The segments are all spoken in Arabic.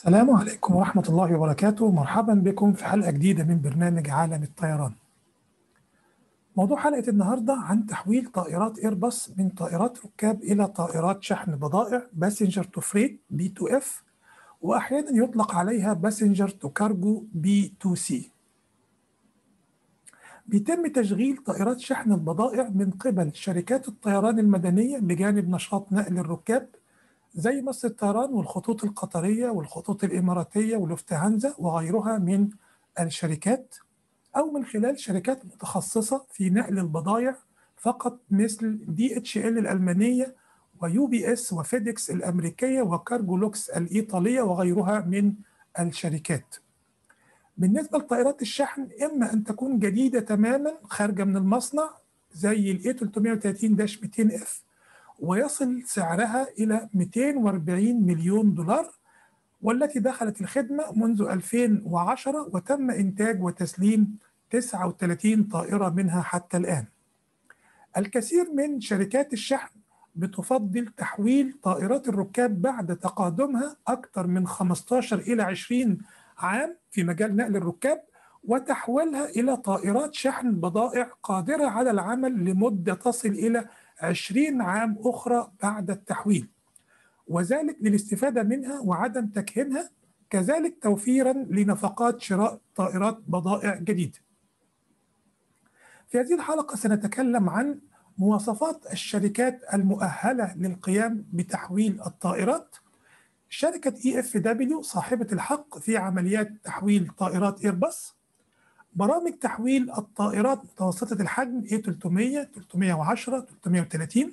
السلام عليكم ورحمة الله وبركاته. مرحبا بكم في حلقة جديدة من برنامج عالم الطيران. موضوع حلقة النهاردة عن تحويل طائرات ايرباص من طائرات ركاب إلى طائرات شحن بضائع باسنجر تو فريت B2F، وأحيانا يطلق عليها باسنجر تو كارجو B2C. بيتم تشغيل طائرات شحن البضائع من قبل شركات الطيران المدنية بجانب نشاط نقل الركاب زي مصر الطيران والخطوط القطرية والخطوط الإماراتية ولوفتهانزا وغيرها من الشركات، أو من خلال شركات متخصصة في نقل البضائع فقط مثل DHL الألمانية وUBS وفيديكس الأمريكية وكارجولوكس الإيطالية وغيرها من الشركات. بالنسبة لطائرات الشحن، إما أن تكون جديدة تماما خارجة من المصنع زي ال A330-200F ويصل سعرها إلى 240 مليون دولار، والتي دخلت الخدمة منذ 2010 وتم إنتاج وتسليم 39 طائرة منها حتى الآن. الكثير من شركات الشحن بتفضل تحويل طائرات الركاب بعد تقادمها أكثر من 15 إلى 20 عام في مجال نقل الركاب وتحويلها إلى طائرات شحن بضائع قادرة على العمل لمدة تصل إلى 20 عام أخرى بعد التحويل، وذلك للاستفادة منها وعدم تكهينها، كذلك توفيرا لنفقات شراء طائرات بضائع جديدة. في هذه الحلقة سنتكلم عن مواصفات الشركات المؤهلة للقيام بتحويل الطائرات. شركة EFW صاحبة الحق في عمليات تحويل طائرات إيرباص، برامج تحويل الطائرات متوسطة الحجم A300 310 330،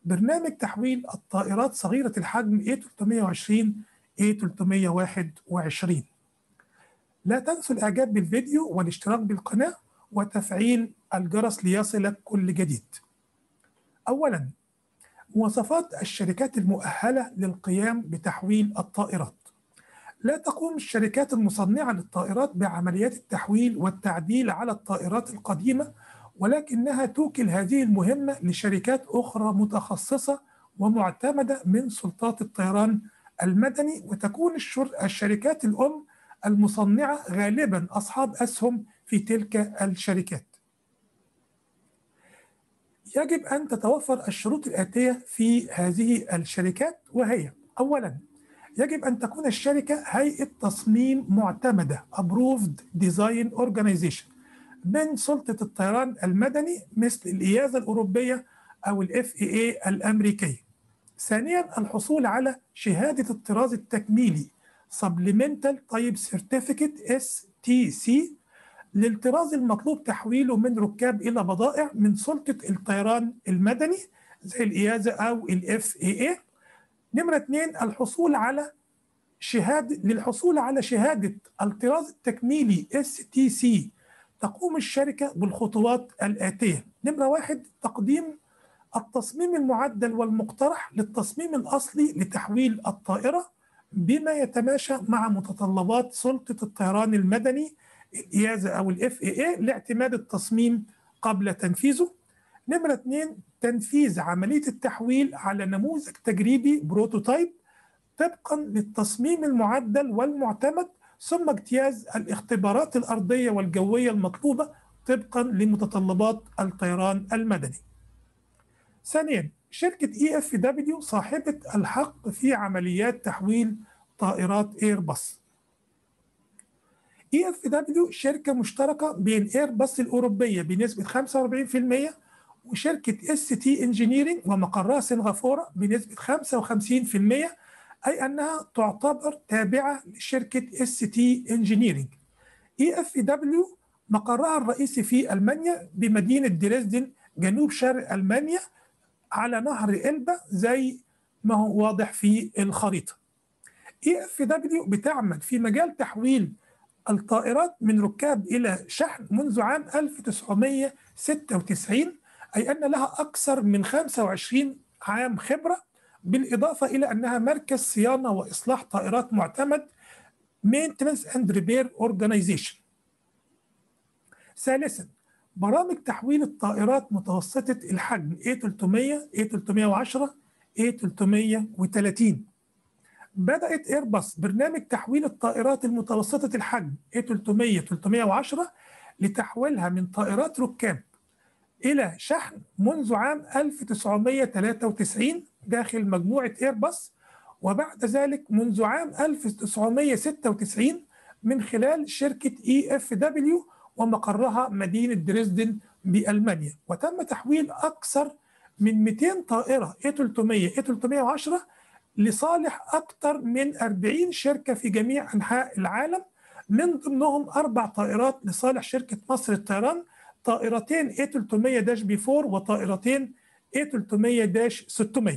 برنامج تحويل الطائرات صغيرة الحجم A320 A321. لا تنسوا الإعجاب بالفيديو والاشتراك بالقناة وتفعيل الجرس ليصلك كل جديد. أولا، مواصفات الشركات المؤهلة للقيام بتحويل الطائرات. لا تقوم الشركات المصنعة للطائرات بعمليات التحويل والتعديل على الطائرات القديمة، ولكنها توكل هذه المهمة لشركات أخرى متخصصة ومعتمدة من سلطات الطيران المدني، وتكون الشركات الأم المصنعة غالبا أصحاب أسهم في تلك الشركات. يجب أن تتوفر الشروط الآتية في هذه الشركات، وهي: أولا، يجب أن تكون الشركة هيئة تصميم معتمدة Approved Design Organization من سلطة الطيران المدني مثل الإيازة الأوروبية أو ال FAA الأمريكية. ثانيا، الحصول على شهادة الطراز التكميلي Supplemental Type Certificate STC للطراز المطلوب تحويله من ركاب إلى بضائع من سلطة الطيران المدني زي الإيازة أو ال FAA. نمرة 2، للحصول على شهادة الطراز التكميلي STC تقوم الشركة بالخطوات الآتية. نمرة 1، تقديم التصميم المعدل والمقترح للتصميم الأصلي لتحويل الطائرة بما يتماشى مع متطلبات سلطة الطيران المدني الإيازة أو ال FAA لاعتماد التصميم قبل تنفيذه. نمرة 2، تنفيذ عملية التحويل على نموذج تجريبي بروتوتايب طبقا للتصميم المعدل والمعتمد، ثم اجتياز الاختبارات الأرضية والجوية المطلوبة طبقا لمتطلبات الطيران المدني. ثانيا، شركة EFW صاحبة الحق في عمليات تحويل طائرات ايرباص. EFW شركة مشتركة بين ايرباص الأوروبية بنسبة 45% وشركة ST انجينيرنج ومقرها سنغافورة بنسبة 55%، أي أنها تعتبر تابعة لشركة ST انجينيرنج. EFW مقرها الرئيسي في ألمانيا بمدينة دريسدن جنوب شرق ألمانيا على نهر إلبا زي ما هو واضح في الخريطة. EFW بتعمل في مجال تحويل الطائرات من ركاب إلى شحن منذ عام 1996، أي أن لها أكثر من 25 عام خبرة، بالإضافة إلى أنها مركز صيانة وإصلاح طائرات معتمد Maintenance and Repair Organization. ثالثا، برامج تحويل الطائرات متوسطة الحجم A300 A310 A330. بدأت ايرباص برنامج تحويل الطائرات المتوسطة الحجم A300 310 لتحويلها من طائرات ركاب إلى شحن منذ عام 1993 داخل مجموعة ايرباص، وبعد ذلك منذ عام 1996 من خلال شركة EFW ومقرها مدينة دريسدن بألمانيا. وتم تحويل أكثر من 200 طائرة A300 A310 لصالح أكثر من 40 شركة في جميع أنحاء العالم، من ضمنهم 4 طائرات لصالح شركة مصر للطيران، طائرتين A300-B4 وطائرتين A300-600.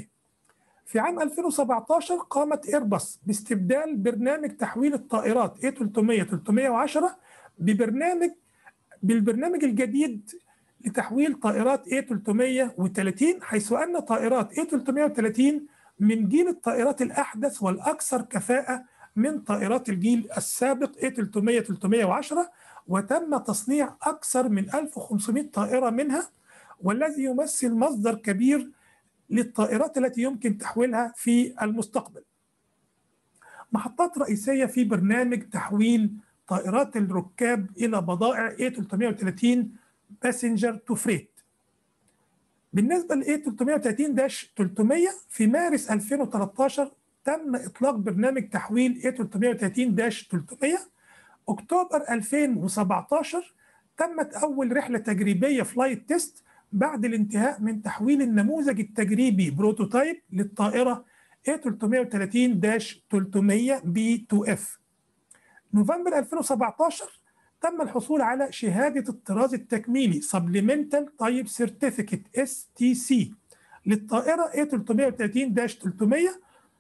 في عام 2017 قامت ايرباص باستبدال برنامج تحويل الطائرات A300-310 بالبرنامج الجديد لتحويل طائرات A330، حيث أن طائرات A330 من جيل الطائرات الأحدث والأكثر كفاءة من طائرات الجيل السابق A300-310، وتم تصنيع أكثر من 1500 طائرة منها، والذي يمثل مصدر كبير للطائرات التي يمكن تحويلها في المستقبل. محطات رئيسية في برنامج تحويل طائرات الركاب إلى بضائع A330 باسنجر تو فريت. بالنسبة ل A330-300 في مارس 2013 تم إطلاق برنامج تحويل A330-300. أكتوبر 2017 تمت أول رحلة تجريبية فلايت تيست بعد الانتهاء من تحويل النموذج التجريبي بروتوتايب للطائرة A330-300B2F. نوفمبر 2017 تم الحصول على شهادة الطراز التكميلي Supplemental Type Certificate STC للطائرة A330-300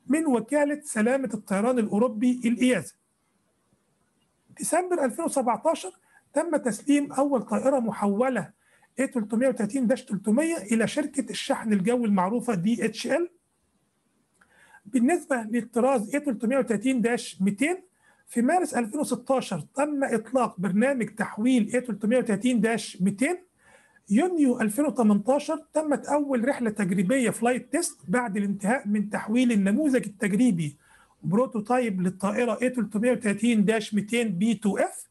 من وكالة سلامة الطيران الأوروبي الإيازا. ديسمبر 2017 تم تسليم أول طائرة محولة A330-300 إلى شركة الشحن الجوي المعروفة DHL. بالنسبة للطراز A330-200 في مارس 2016 تم إطلاق برنامج تحويل A330-200. يونيو 2018 تمت أول رحلة تجريبية فلايت تيست بعد الانتهاء من تحويل النموذج التجريبي بروتوتايب للطائرة A330-200B2F.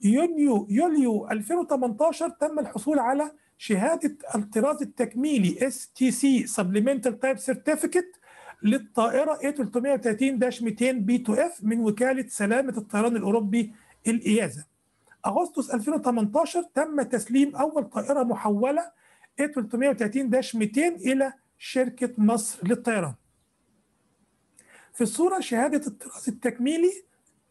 يوليو 2018 تم الحصول على شهادة الطراز التكميلي STC Supplemental Type Certificate للطائرة A330-200B2F من وكالة سلامة الطيران الأوروبي الإيازا. أغسطس 2018 تم تسليم أول طائرة محولة A330-200 إلى شركة مصر للطيران. في الصورة شهادة الطراز التكميلي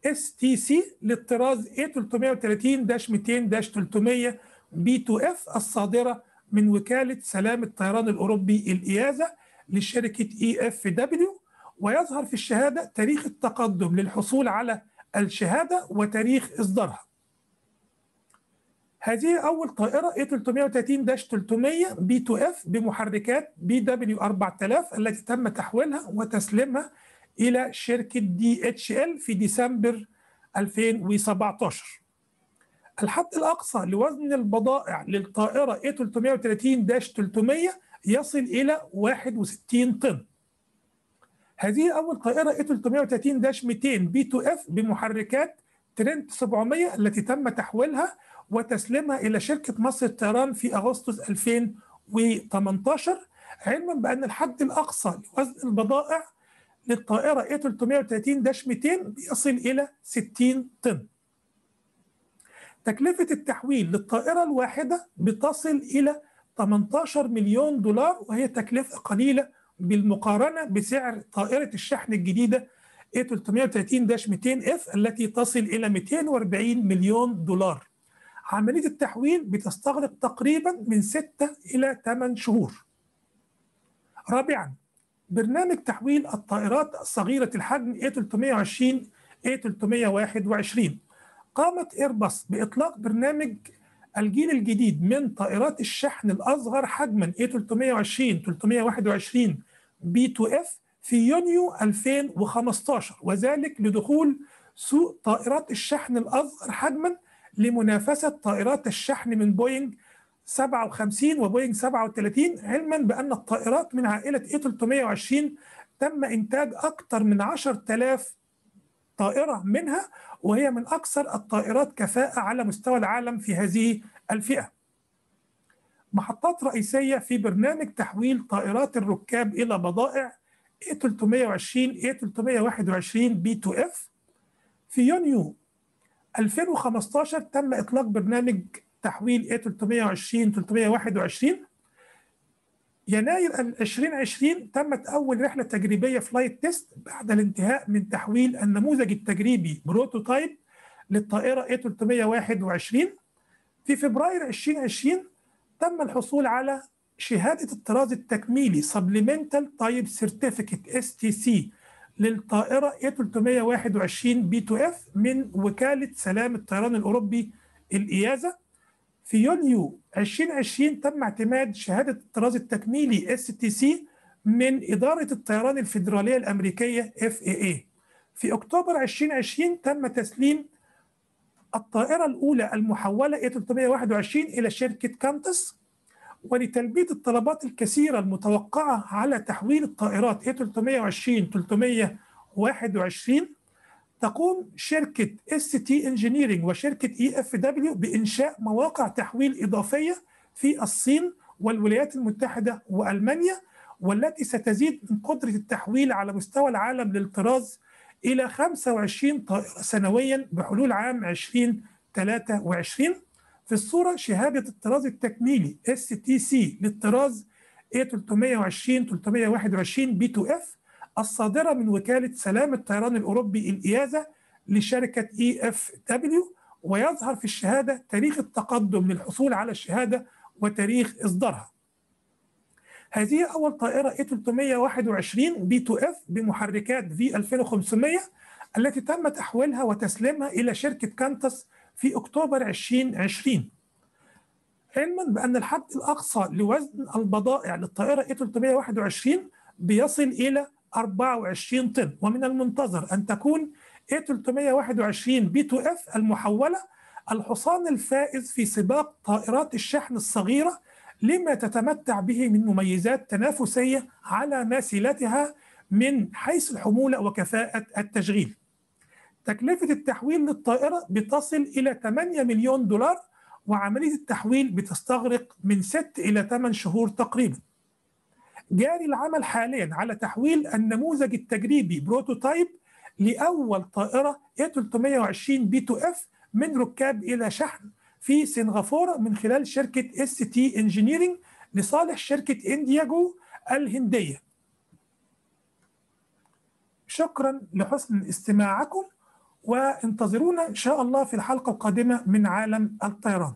STC للطراز A330-200-300B2F الصادرة من وكالة سلامة الطيران الأوروبي الإيازا لشركة EFW، ويظهر في الشهادة تاريخ التقدم للحصول على الشهادة وتاريخ إصدارها. هذه أول طائرة A330-300B2F بمحركات BW4000 التي تم تحويلها وتسليمها إلى شركة DHL في ديسمبر 2017. الحد الأقصى لوزن البضائع للطائرة A330-300 يصل إلى 61 طن. هذه أول طائرة A330-200B2F بمحركات ترنت 700 التي تم تحويلها وتسليمها إلى شركة مصر للطيران في أغسطس 2018، علما بأن الحد الأقصى لوزن البضائع للطائرة A330-200 بيصل إلى 60 طن. تكلفة التحويل للطائرة الواحدة بتصل إلى 18 مليون دولار، وهي تكلفة قليلة بالمقارنة بسعر طائرة الشحن الجديدة A330-200F التي تصل إلى 240 مليون دولار. عملية التحويل بتستغرق تقريبا من 6 إلى 8 شهور. رابعا، برنامج تحويل الطائرات الصغيرة الحجم A320 A321. قامت ايرباص بإطلاق برنامج الجيل الجديد من طائرات الشحن الأصغر حجما A320 321 B2F في يونيو 2015، وذلك لدخول سوق طائرات الشحن الأصغر حجما لمنافسة طائرات الشحن من بوينغ 57 وبوينغ 37، علما بأن الطائرات من عائلة A320 تم إنتاج أكثر من 10,000 طائرة منها، وهي من أكثر الطائرات كفاءة على مستوى العالم في هذه الفئة. محطات رئيسية في برنامج تحويل طائرات الركاب إلى بضائع A320 A321 B2F. في يونيو 2015 تم إطلاق برنامج تحويل A320 321. يناير 2020 تمت أول رحلة تجريبية فلايت تيست بعد الانتهاء من تحويل النموذج التجريبي بروتوتايب للطائرة A321. في فبراير 2020 تم الحصول على شهادة الطراز التكميلي Supplemental Type Certificate STC للطائرة A321 B2F من وكالة سلام الطيران الأوروبي الإيازا. في يوليو 2020 تم اعتماد شهادة الطراز التكميلي STC من إدارة الطيران الفيدرالية الأمريكية FAA. في أكتوبر 2020 تم تسليم الطائرة الأولى المحولة A321 إلى شركة كانتس. ولتلبية الطلبات الكثيرة المتوقعة على تحويل الطائرات A320 321 تقوم شركة ST Engineering وشركة EFW بإنشاء مواقع تحويل إضافية في الصين والولايات المتحدة وألمانيا، والتي ستزيد من قدرة التحويل على مستوى العالم للطراز إلى 25 طائرة سنويا بحلول عام 2023. في الصورة شهادة الطراز التكميلي STC للطراز A320 321 B2F الصادرة من وكالة سلام الطيران الأوروبي الإيازا لشركة EFW، ويظهر في الشهادة تاريخ التقدم للحصول على الشهادة وتاريخ إصدارها. هذه أول طائرة A321 B2F بمحركات V2500 التي تم تحويلها وتسليمها إلى شركة كانتس في أكتوبر 2020. علما بأن الحد الأقصى لوزن البضائع للطائرة A321 بيصل إلى 24 طن، ومن المنتظر أن تكون A321 B2F المحولة الحصان الفائز في سباق طائرات الشحن الصغيرة، لما تتمتع به من مميزات تنافسية على ماثلتها من حيث الحمولة وكفاءة التشغيل. تكلفة التحويل للطائرة بتصل إلى 8 مليون دولار، وعملية التحويل بتستغرق من 6 إلى 8 شهور تقريبا. جاري العمل حاليا على تحويل النموذج التجريبي بروتوتايب لأول طائرة A320 B2F من ركاب إلى شحن في سنغافورة من خلال شركة ST Engineering لصالح شركة إندياجو الهندية. شكرا لحسن استماعكم، وانتظرونا إن شاء الله في الحلقة القادمة من عالم الطيران.